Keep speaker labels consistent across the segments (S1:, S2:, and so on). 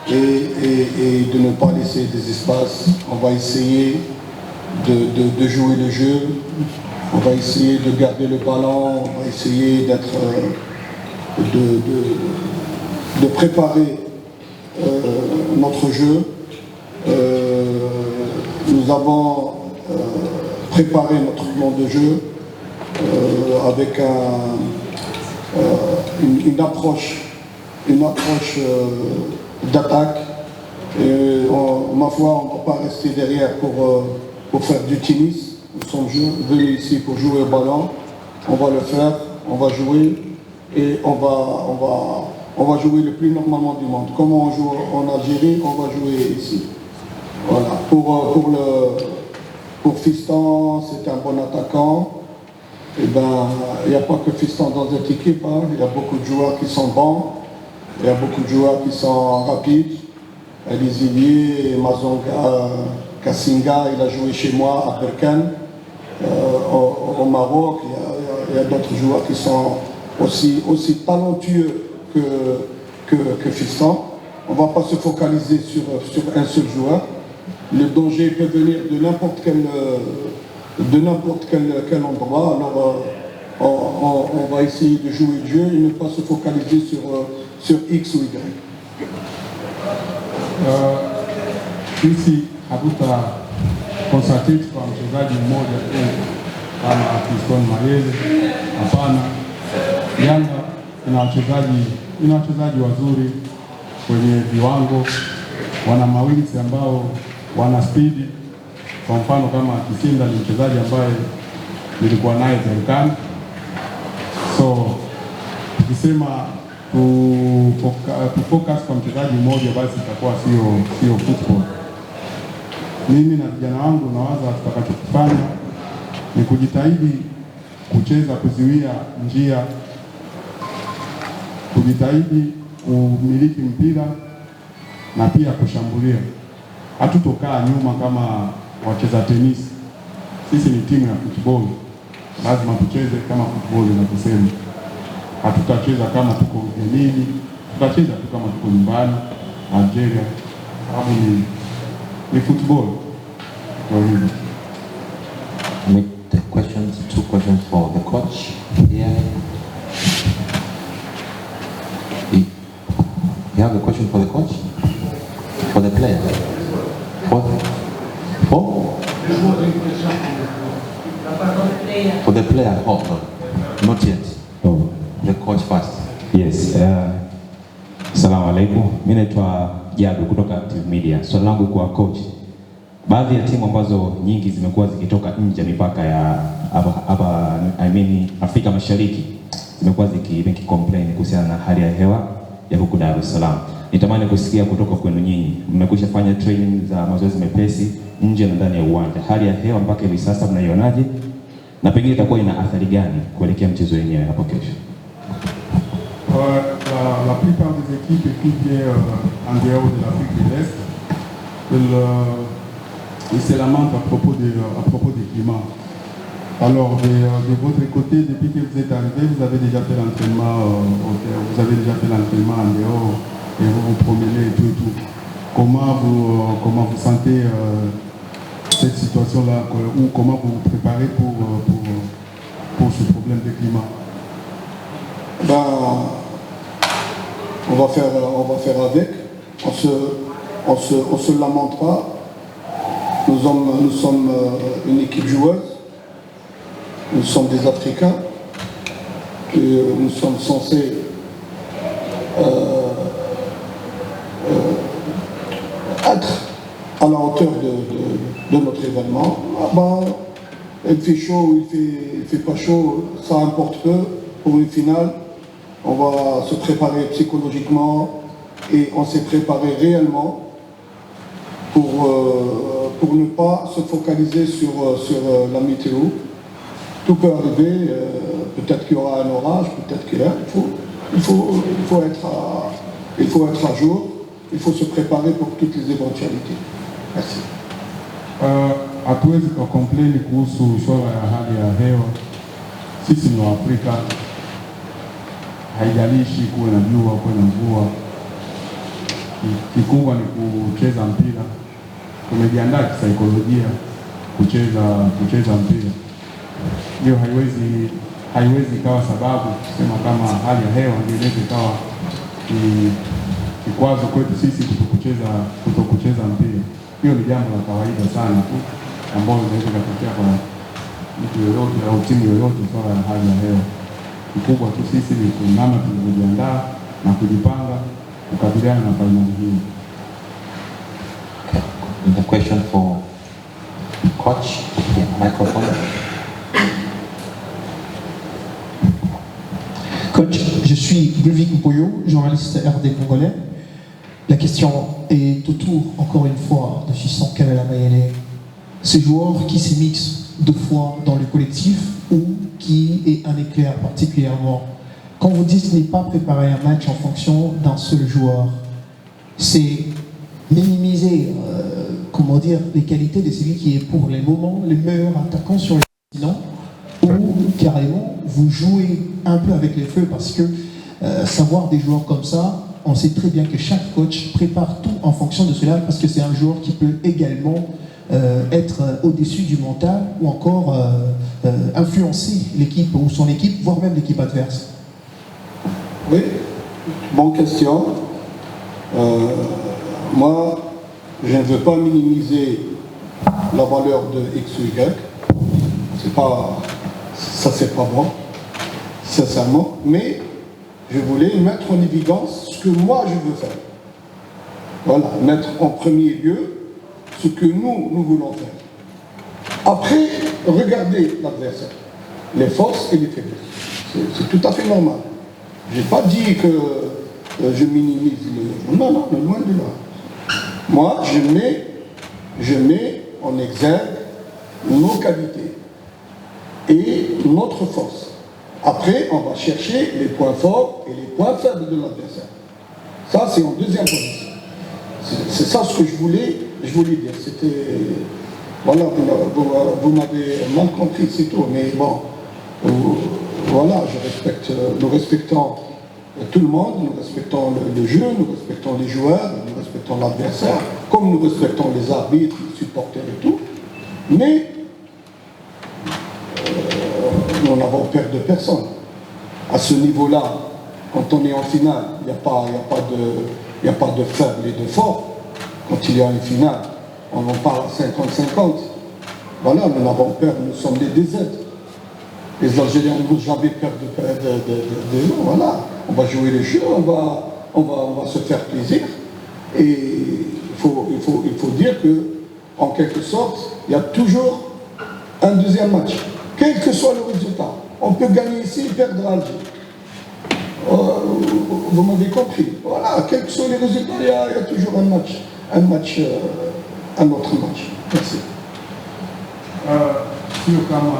S1: et de ne pas laisser des espaces. On va essayer de jouer le jeu, on va essayer de garder le ballon, on va essayer de préparer notre jeu. Nous avons préparé notre plan de jeu avec une approche d'attaque. Ma foi, on ne va pas rester derrière pour faire du tennis. Nous sommes venus ici pour jouer au ballon. On va le faire, on va jouer et on va jouer le plus normalement du monde. Comme on joue en Algérie, on va jouer ici. Voilà. Pour Fiston, c'est un bon attaquant. Et ben, il n'y a pas que Fiston dans cette équipe. Hein. Il y a beaucoup de joueurs qui sont bons. Il y a beaucoup de joueurs qui sont rapides. Alizilier, Mazonga, Kassinga, il a joué chez moi à Berkane, au Maroc. Il y a d'autres joueurs qui sont aussi talentueux que Fiston. On ne va pas se focaliser sur un seul joueur. Le danger peut venir de n'importe quel endroit. Alors on va essayer de jouer le jeu et ne pas se focaliser sur X ou Y.
S2: Sisi hatuta-concentrate kwa mchezaji mmoja tu kama Fiston Mayele. Hapana, Yanga ina wachezaji wazuri kwenye viwango, wana mawingi ambao wana spidi. Kwa mfano kama Kisinda ni mchezaji ambaye nilikuwa naye Berkane. So tukisema focus kwa mchezaji mmoja basi itakuwa sio football. Mimi na vijana wangu nawaza tutakachokifanya ni kujitahidi kucheza, kuziwia njia, kujitahidi kumiliki mpira na pia kushambulia. Hatutokaa nyuma kama wacheza tenisi. Sisi ni timu ya football. Lazima tucheze kama football inavyosema. Hatutacheza kama tuko ugenini, tutacheza tu kama tuko nyumbani Algeria. Sababu ni football.
S3: Make the two questions for the coach. Yeah. You have a question for the coach? For the player? For the player? Oh, no. Not yet.
S4: Oh.
S3: The coach first.
S4: Yes. Assalamu alaikum. Mimi naitwa Jadu kutoka Active Media. Swali langu kwa coach. Baadhi ya timu ambazo nyingi zimekuwa zikitoka nje ya mipaka ya Afrika Mashariki zimekuwa ziki complain kuhusiana na hali ya hewa ya huku Dar es Salaam. Nitamani kusikia kutoka kwenu nyinyi. Mmekwisha fanya training za mazoezi mepesi nje na ndani ya uwanja. Hali ya hewa mpaka hivi sasa mnaionaje? Na pengine itakuwa ina athari gani kuelekea mchezo wenyewe hapo kesho?
S2: La plupart des équipes qui viennent en dehors de l'Afrique de l'Est, ils se lamentent à propos du climat. Alors, de votre côté, depuis que vous êtes arrivé, vous avez déjà fait l'entraînement en dehors et vous vous promenez et tout. Comment vous sentez cette situation-là ou comment vous vous préparez pour ce problème de climat?
S1: On va faire avec. On se lamente pas. Nous sommes une équipe joueuse. Nous sommes des Africains. Et nous sommes censés être à la hauteur de notre événement. Il fait chaud ou il fait pas chaud, ça importe peu. Pour une finale, on va se préparer psychologiquement et on s'est préparé réellement pour ne pas se focaliser sur la météo. Tout peut arriver, peut-être qu'il y aura un orage, peut-être qu'il y a. Il faut être à jour, il faut se préparer pour toutes les éventualités. Merci.
S2: Hatuwezi kukomplaini kuhusu swala ya hali ya hewa. Sisi ni Waafrika, haijalishi kuwe na jua, kuwe na mvua. kikubwa ni kucheza mpira. Tumejiandaa kisaikolojia kucheza mpira. Hiyo haiwezi ikawa sababu kusema kama hali ya hewa ndio inaweza ikawa ni kikwazo kwetu sisi kutokucheza mpira. Hiyo ni jambo la kawaida sana tu ambalo linaweza kutokea kwa mtu yoyote au timu yoyote, swala la hali ya hewa. Kikubwa tu sisi ni namna tulivyojiandaa na kujipanga kukabiliana na fainali hii.
S3: Okay. The question for coach. Yeah, microphone.
S5: Coach, je suis Ludovic Mpoyo, journaliste RD congolais. La question est autour, encore une fois, de Fiston Kabela Mayele. Ce joueur qui se mixe deux fois dans le collectif ou qui est un éclair particulièrement. Quand vous dites ne pas préparer un match en fonction d'un seul joueur, c'est minimiser, les qualités de celui qui est pour les moments le meilleur attaquant sur le continent, ou carrément vous jouez un peu avec les feux parce que savoir des joueurs comme ça, on sait très bien que chaque coach prépare tout en fonction de cela parce que c'est un joueur qui peut également être au-dessus du mental ou encore influencer l'équipe ou son équipe, voire même l'équipe adverse.
S1: Oui, bonne question. Moi, je ne veux pas minimiser la valeur de X ou Y. Ça c'est pas bon, sincèrement. Mais je voulais mettre en évidence ce que moi je veux faire. Voilà, mettre en premier lieu ce que nous voulons faire. Après, regardez l'adversaire, les forces et les faiblesses. C'est tout à fait normal. Je n'ai pas dit que je minimise les... Non, loin de là. Moi, je mets en exergue nos qualités et notre force. Après, on va chercher les points forts et les points faibles de l'adversaire. Ça, c'est en deuxième position. C'est ça ce que je voulais dire. C'était... Voilà, vous m'avez mal compris, c'est tout. Mais bon, voilà, nous respectons tout le monde, nous respectons le jeu, nous respectons les joueurs, nous respectons l'adversaire, comme nous respectons les arbitres, les supporters et tout. Mais nous n'avons peur de personne. À ce niveau-là, quand on est en finale, il n'y a pas de faible et de fort. Quand il y a une finale, on en parle à 50-50. Voilà, nous n'avons peur, nous sommes des DZ. Les Algériens n'ont jamais peur de nous. Voilà, on va jouer les jeux, on va se faire plaisir. Et il faut dire que, en quelque sorte, il y a toujours un deuxième match. Quel que soit le résultat, on peut gagner ici et perdre à Alger. Vous m'avez compris. Voilà, quels que soient les résultats, il y a toujours un autre match. Merci.
S2: Sio kama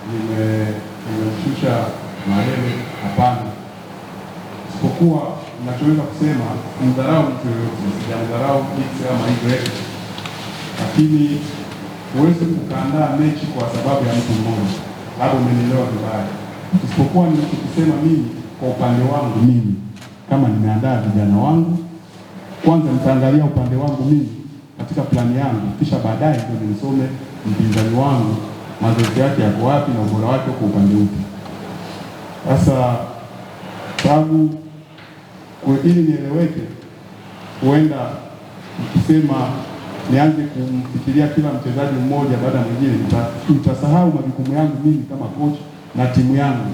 S2: nimemshusha Mayele, hapana. Isipokuwa ninachoweza kusema mdharau mtu yoyote, sijamdharau X ama Y, lakini huwezi kukaandaa mechi kwa sababu ya mtu mmoja, labda umenielewa vibaya. Isipokuwa ninachokisema mimi kwa upande wangu mimi, kama nimeandaa vijana wangu, kwanza nitaangalia upande wangu mimi katika plani yangu, kisha baadaye ndio nisome mpinzani wangu mazoezi yake yako wapi na ubora wake uko upande upi. Sasa sababu ili nieleweke, huenda nikisema nianze kumfikiria kila mchezaji mmoja baada ya mwingine, nitasahau majukumu yangu mimi kama coach na timu yangu.